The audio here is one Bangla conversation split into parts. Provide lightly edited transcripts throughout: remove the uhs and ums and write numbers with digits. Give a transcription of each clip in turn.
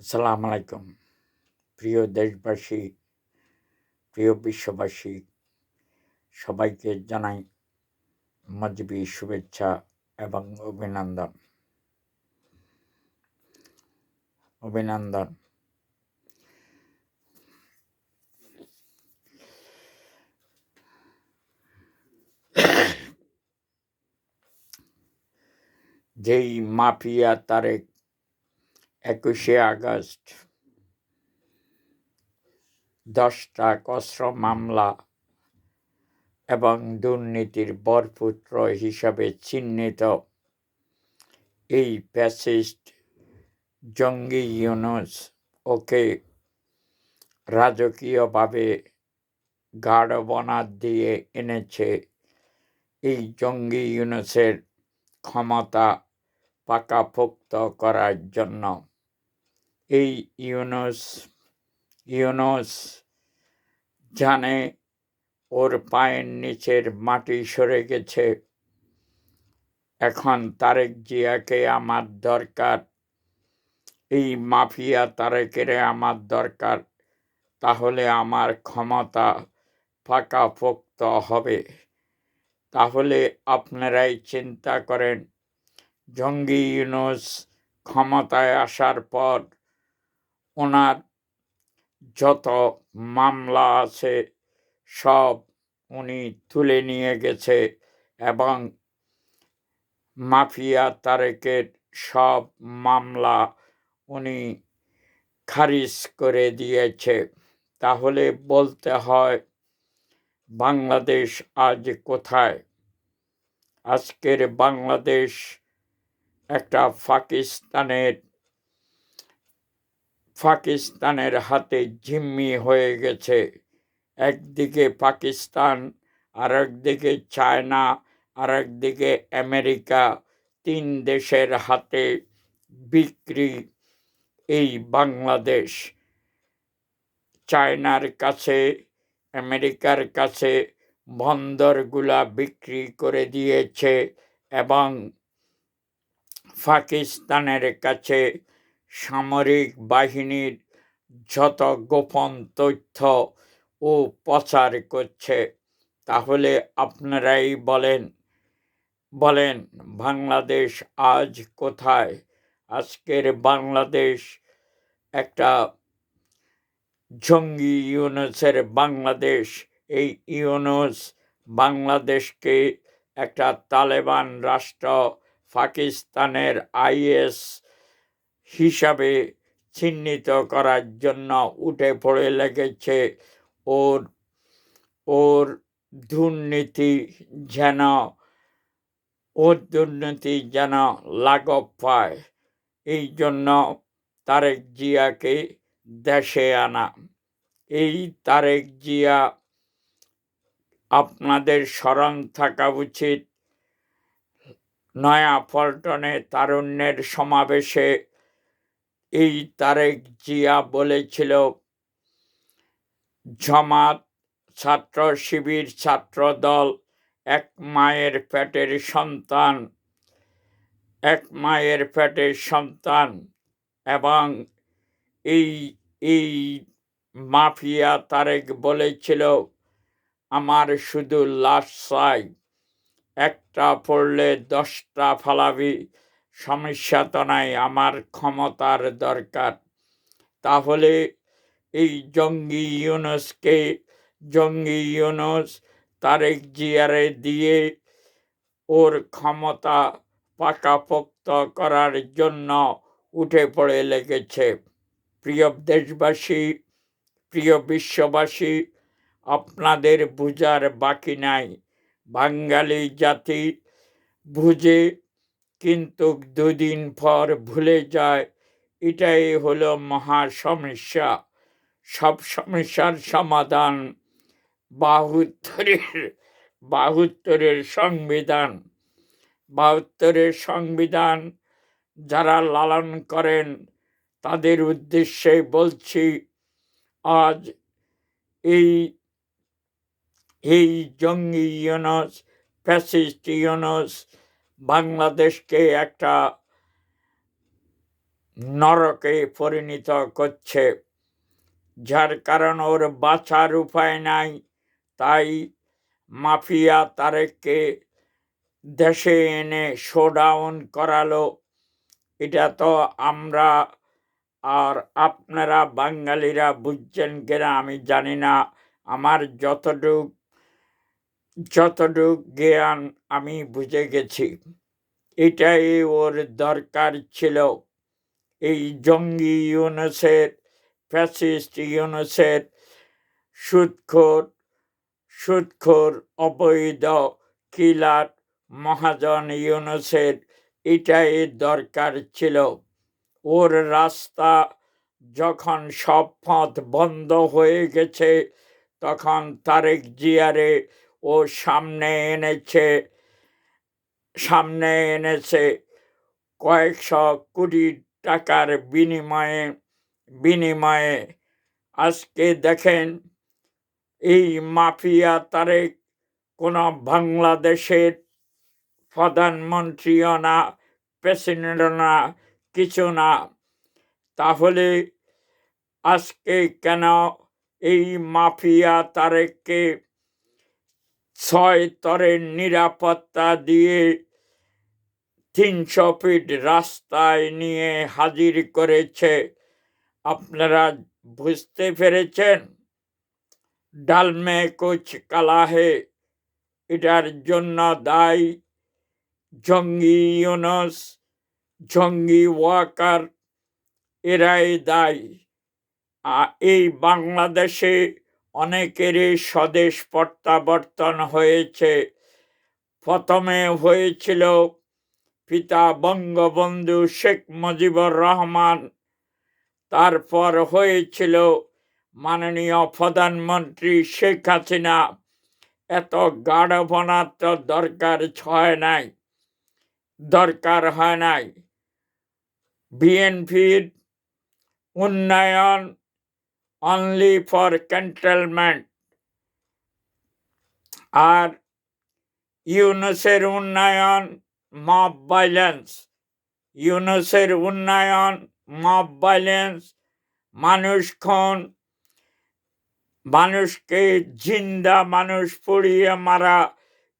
আসসালামু আলাইকুম। প্রিয় দেশবাসী, প্রিয় বিশ্ববাসী, সবাইকে জানাই মজবি শুভেচ্ছা এবং অভিনন্দন। অভিনন্দন। যেই মাফিয়া তারেক ২১শে আগস্ট ১০টা অস্ত্র মামলা এবং দুর্নীতির বরপুত্র হিসাবে চিহ্নিত এই ফ্যাসিস্ট জঙ্গি ইউনূস ওকে রাজকীয়ভাবে গাড়বনা দিয়ে এনেছে এই জঙ্গি ইউনূসের ক্ষমতা পাকাপোক্ত করার জন্য। এই ইউনূস জানে ওর পায়ের নিচের মাটি সরে গেছে, এখন তারেক জিয়াকে আমার দরকার, এই মাফিয়া তারেকের আমার দরকার, তাহলে আমার ক্ষমতা পাকাপোক্ত হবে। তাহলে আপনারাই চিন্তা করেন, জঙ্গি ইউনূস ক্ষমতায় আসার পর ওনার যত মামলা আছে সব উনি তুলে নিয়ে গেছে এবং মাফিয়া তারেকের সব মামলা উনি খারিজ করে দিয়েছে। তাহলে বলতে হয় বাংলাদেশ আজ কোথায়? আজকের বাংলাদেশ একটা পাকিস্তানের হাতে জিম্মি হয়ে গেছে। একদিকে পাকিস্তান, আর একদিকে চায়না, আর একদিকে আমেরিকা, ৩ দেশের হাতে বিক্রি এই বাংলাদেশ। চায়নার কাছে, আমেরিকার কাছে বন্দরগুলা বিক্রি করে দিয়েছে এবং পাকিস্তানের কাছে সামরিক বাহিনীর যত গোপন তথ্য ও প্রচার করছে। তাহলে আপনারাই বলেন বাংলাদেশ আজ কোথায়? আজকের বাংলাদেশ একটা জঙ্গি ইউনূসের বাংলাদেশ। এই ইউনূস বাংলাদেশকে একটা তালেবান রাষ্ট্র, পাকিস্তানের IS হিসাবে চিহ্নিত করার জন্য উঠে পড়ে লেগেছে। ওর দুর্নীতি যেন লাঘব পায়, এই জন্য তারেক জিয়াকে দেশে আনা। এই তারেক জিয়া, আপনাদের স্মরণ থাকা উচিত, নয়াপল্টনে তারুণ্যের সমাবেশে এই তারেক জিয়া বলেছিল জামাত, ছাত্র শিবির, ছাত্র দল এক মায়ের পেটের সন্তান এবং এই মাফিয়া তারেক বলেছিল আমার শুধু লাশ চাই, একটা পড়লে 10টা ফালাবি, সমস্যা তো নাই, আমার ক্ষমতার দরকার। তাহলে এই জঙ্গি ইউনূস তারেক জিয়ারে দিয়ে ওর ক্ষমতা পাকাপোক্ত করার জন্য উঠে পড়ে লেগেছে। প্রিয় দেশবাসী, প্রিয় বিশ্ববাসী, আপনাদের বুঝার বাকি নাই। বাঙালি জাতি বুঝে কিন্তু 2 দিন পর ভুলে যায়। এটাই হলো মহা সমস্যা। সব সমস্যার সমাধান 72-এর সংবিধান। 72-এর সংবিধান যারা লালন করেন তাদের উদ্দেশ্যে বলছি, আজ এই জঙ্গি ইউনূস, ফ্যাসিস্ট ইউনূস বাংলাদেশকে একটা নরকে পরিণত করছে, যার কারণ ওর বাঁচার উপায় নাই। তাই মাফিয়া তারেককে দেশে এনে শোডাউন করালো। এটা তো আমরা আর আপনারা বাঙালিরা বুঝছেন কিনা আমি জানি না। আমার যতটুক জ্ঞান আমি বুঝে গেছি, এটাই ওর দরকার ছিল। এই জঙ্গি ইউনুসের, ফ্যাসিস্ট ইউনুসের, সুদখোর অবৈধ কিলার মহাজন ইউনুসের এটাই দরকার ছিল। ওর রাস্তা যখন সব পথ বন্ধ হয়ে গেছে, তখন তারেক জিয়ারে ও সামনে এনেছে কয়েকশো কোটি টাকার বিনিময়ে। আজকে দেখেন, এই মাফিয়া তারেক কোনো বাংলাদেশের প্রধানমন্ত্রীও না, প্রেসিডেন্টও না, কিছু না। তাহলে আজকে কেন এই মাফিয়া তারেককে 6 স্তরের নিরাপত্তা দিয়ে 300 ফিট রাস্তায় নিয়ে হাজির করেছে? আপনারা বুঝতে পেরেছেন? ডাল মে কুছ কালা হে, এটার জন্য দায়ী জঙ্গি ইউনুস, জঙ্গি ওয়াকার, এরাই দায়ী। এই বাংলাদেশে অনেকেরই স্বদেশ প্রত্যাবর্তন হয়েছে। প্রথমে হয়েছিল পিতা বঙ্গবন্ধু শেখ মুজিবুর রহমান, তারপর হয়েছিল মাননীয় প্রধানমন্ত্রী শেখ হাসিনা। এত গাঢ়বনার তো দরকার হয় নাই। বিএনপির উন্নয়ন অনলি ফর ক্যান্টনমেন্ট, আর ইউনুসের উন্নয়ন মব ভাইলেন্স। ইউনুসের উন্নয়ন মব ভাইলেন্স, মানুষ খুন, মানুষকে জিন্দা মানুষ পুড়িয়ে মারা।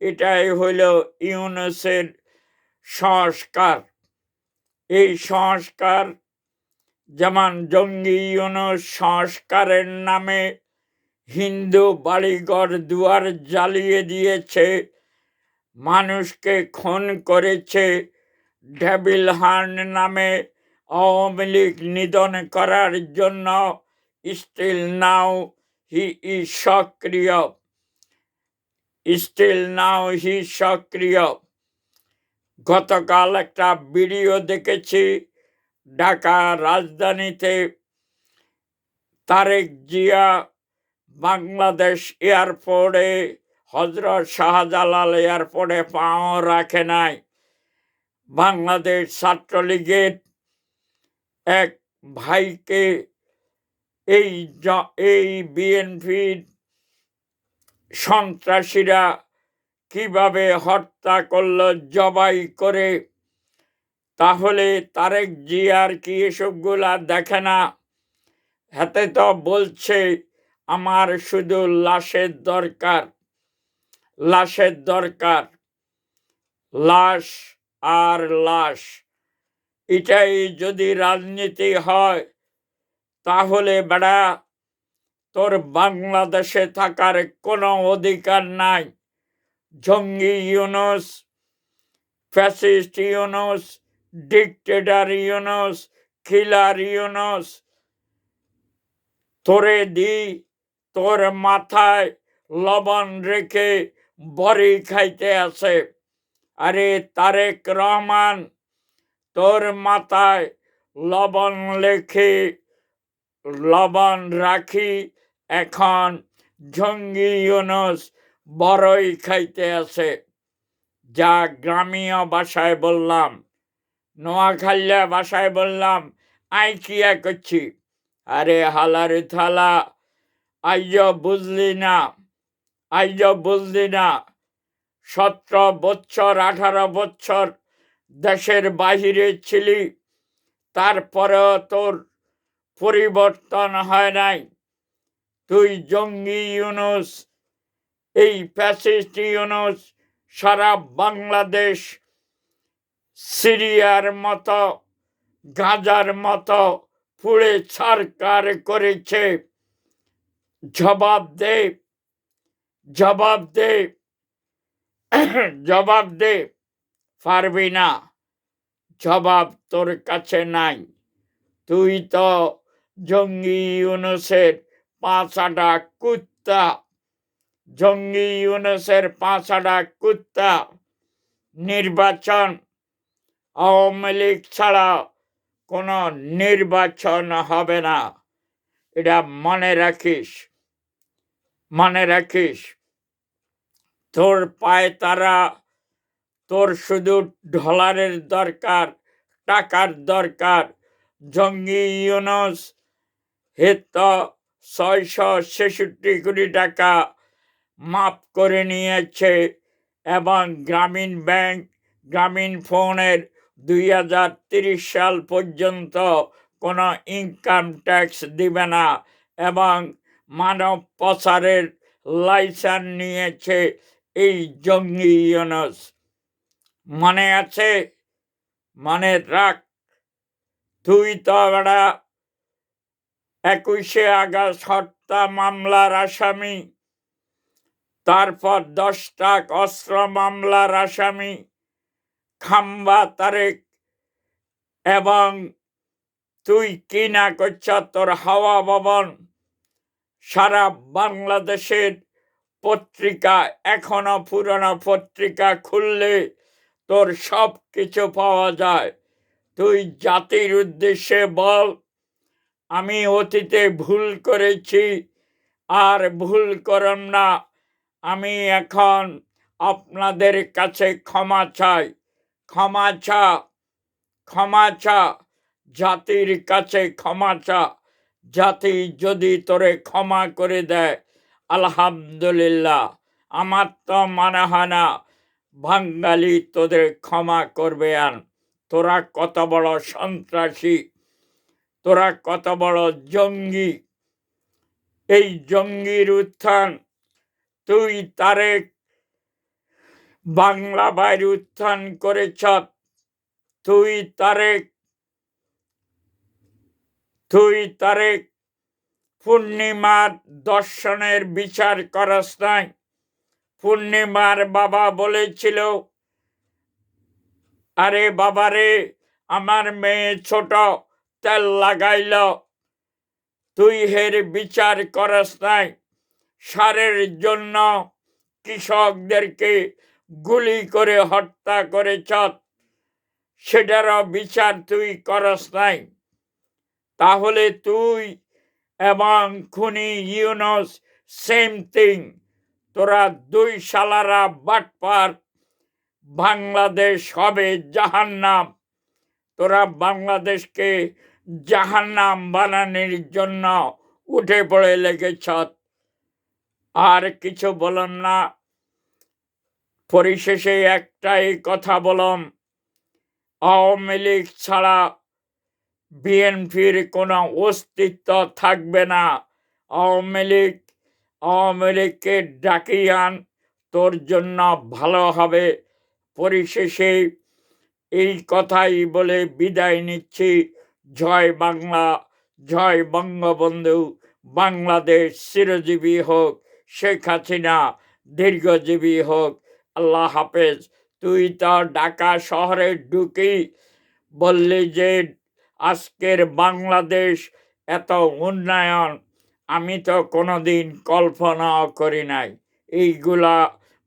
এটাই হইল ইউনুসের সংস্কার। এই সংস্কার যেমন জঙ্গি ইউনুস সংস্কারের নামে হিন্দু বাড়িঘর দুয়ার জ্বালিয়ে দিয়েছে, মানুষকে খুন করেছে। ডেভিল হান্ট নামে আওয়ামী লীগ নিধন করার জন্য স্টিল নাও হি ইজ সক্রিয়। গতকাল একটা ভিডিও দেখেছি, ঢাকা রাজধানীতে তারেক জিয়া বাংলাদেশ এয়ারপোর্টে, হজরত শাহজালাল এয়ারপোর্টে পাও রাখে নাই। বাংলাদেশ ছাত্রলীগের এক ভাইকে এই বিএনপির সন্ত্রাসীরা কিভাবে হত্যা করলো জবাই করে। তাহলে তারেক জিয়ার কি এসবগুলা দেখে না? হাতে তো বলছে আমার শুধু লাশের দরকার, লাশ আর লাশ। এটাই যদি রাজনীতি হয়, তাহলে বেড়া তোর বাংলাদেশে থাকার কোনো অধিকার নাই। জঙ্গি ইউনুস, ফ্যাসিস্ট ইউনুস, ডিক্টেটর ইউনুস, কিলার ইউনুস, তোরে তোর মাথায় লবণ রেখে বড়ি খাইতে আছে। আরে তারেক রহমান, তোর মাথায় লবণ রাখি এখন জঙ্গি ইউনুস বড়ই খাইতে আছে। যা গ্রামীয় ভাষায় বললাম, নোয়াখালিয়া ভাষায় বললাম, আই কিয়া করছি। আরে হালার থালা, আইজ বুঝলি না? 17 বছর 18 বছর দেশের বাহিরে ছিলি, তারপরেও তোর পরিবর্তন হয় নাই। তুই জঙ্গি ইউনূস, এই ফ্যাসিস্ট ইউনূস সারা বাংলাদেশ সিরিয়ার মতো, গাজার মতো পুড়ে ছারখার করেছে। জবাব দে, জবাব দে, জবাব দে। পারবি না, জবাব তোর কাছে নাই। তুই তো জঙ্গি ইউনূসের পাঁচাটা কুত্তা, জঙ্গি ইউনূসের পাঁচাটা কুত্তা। নির্বাচন আওয়ামী লীগ ছাড়া কোনো নির্বাচন হবে না, এটা মনে রাখিস, মনে রাখিস। তোর পায়ে তারা, তোর শুধু ডলারের দরকার, টাকার দরকার। জঙ্গি ইউনূস হে তো 666 কোটি টাকা মাফ করে নিয়েছে এবং গ্রামীণ ব্যাংক, গ্রামীণ ফোনের 2030 সাল পর্যন্ত কোনো ইনকাম ট্যাক্স দিবে না এবং মানব পাচারের লাইসেন্স নিয়েছে এই জঙ্গি ইউনূস। মনে আছে? মনে রাখ। তুই তো বেটা 21শে আগস্ট হত্যা মামলার আসামি, তারপর 10টা অস্ত্র মামলার আসামি, খাম্বা তারেক, এবং তুই কি না করছ তোর হাওয়া ভবন। সারা বাংলাদেশের পত্রিকা, এখনো পুরনো পত্রিকা খুললে তোর সব কিছু পাওয়া যায়। তুই জাতির উদ্দেশ্যে বল, আমি অতীতে ভুল করেছি, আর ভুল করম না। আমি এখন আপনাদের কাছে ক্ষমা চাই। ক্ষমা চা, ক্ষমা চা, জাতির কাছে ক্ষমা চা। জাতি যদি তোরে ক্ষমা করে দেয় আলহামদুলিল্লাহ। আমার তো মনে হয় না বাঙালি তোদের ক্ষমা করবে। আন তোরা কত বড় সন্ত্রাসী, তোরা কত বড় জঙ্গি। এই জঙ্গির উত্থান তুই তারেক বাংলা বাইর উত্থান করেছ। তুই তারেক, তুই তারেক পূর্ণিমার দর্শনের বিচার করস নাই। পূর্ণিমার বাবা বলেছিল, আরে বাবারে আমার মেয়ে ছোট, তেল লাগাইল, তুই হের বিচার করস নাই। সারের জন্য কৃষকদেরকে গুলি করে হত্যা করেছ, সেটারও বিচার তুই করস নাই। তাহলে তুই এবং খুনি ইউনূস সেম থিং। তোরা দুই শালারা বাটপার। বাংলাদেশ হবে জাহান্নাম। তোরা বাংলাদেশকে জাহান্নাম বানানোর জন্য উঠে পড়ে লেগেছ। আর কিছু বলম না। পরিশেষে একটাই কথা বলম, আওয়ামী লীগ ছাড়া বিএনপির কোনো অস্তিত্ব থাকবে না। আওয়ামী লীগকে ডাকিয়ে আন, তোর জন্য ভালো হবে। পরিশেষে এই কথাই বলে বিদায় নিচ্ছি। জয় বাংলা, জয় বঙ্গবন্ধু। বাংলাদেশ চিরজীবী হোক, শেখ হাসিনা দীর্ঘজীবী হোক। আল্লাহ হাফেজ। তুই তো ঢাকা শহরে ঢুকি বললি যে আজকের বাংলাদেশ এত উন্নয়ন, আমি তো কোনোদিন কল্পনাও করি নাই। এইগুলা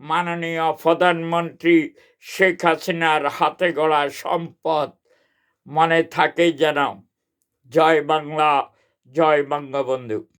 মাননীয় প্রধানমন্ত্রী শেখ হাসিনার হাতে গড়া সম্পদ। মনে থাকে যেন। জয় বাংলা, জয় বঙ্গবন্ধু।